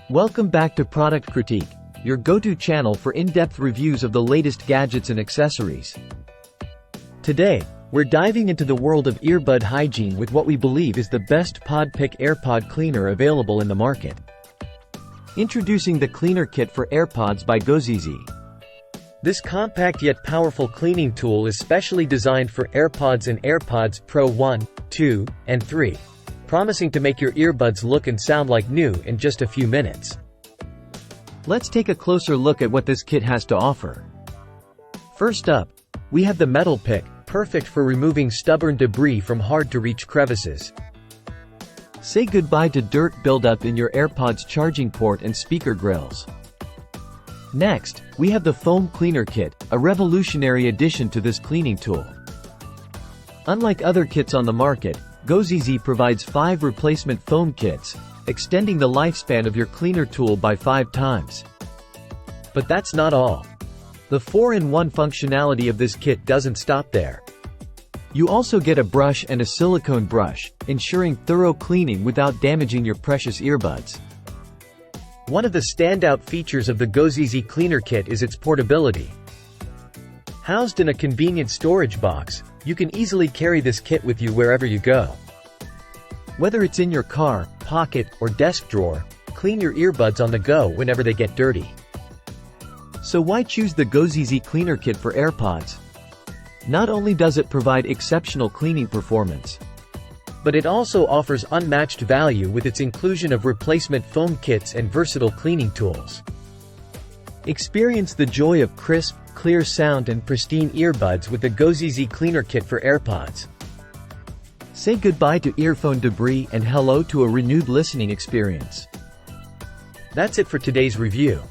Welcome back to Product Critique, your go-to channel for in-depth reviews of the latest gadgets and accessories. Today, we're diving into the world of earbud hygiene with what we believe is the best Pod Pik AirPod Cleaner available in the market. Introducing the Cleaner Kit for AirPods by GOZiZi. This compact yet powerful cleaning tool is specially designed for AirPods and AirPods Pro 1, 2, and 3. Promising to make your earbuds look and sound like new in just a few minutes. Let's take a closer look at what this kit has to offer. First up, we have the metal pick, perfect for removing stubborn debris from hard-to-reach crevices. Say goodbye to dirt buildup in your AirPods charging port and speaker grills. Next, we have the foam cleaner kit, a revolutionary addition to this cleaning tool. Unlike other kits on the market, GOZiZi provides 5 replacement foam kits, extending the lifespan of your cleaner tool by 5 times. But that's not all. The 4-in-1 functionality of this kit doesn't stop there. You also get a brush and a silicone brush, ensuring thorough cleaning without damaging your precious earbuds. One of the standout features of the GOZiZi Cleaner Kit is its portability. Housed in a convenient storage box, you can easily carry this kit with you wherever you go. Whether it's in your car, pocket, or desk drawer, clean your earbuds on the go whenever they get dirty. So why choose the GOZiZi Cleaner Kit for AirPods? Not only does it provide exceptional cleaning performance, but it also offers unmatched value with its inclusion of replacement foam kits and versatile cleaning tools. Experience the joy of crisp, clear sound and pristine earbuds with the GOZiZi Cleaner Kit for AirPods. Say goodbye to earphone debris and hello to a renewed listening experience. That's it for today's review.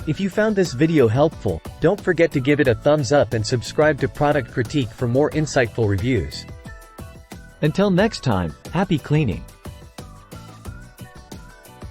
If you found this video helpful, don't forget to give it a thumbs up and subscribe to Product Critique for more insightful reviews. Until next time, happy cleaning!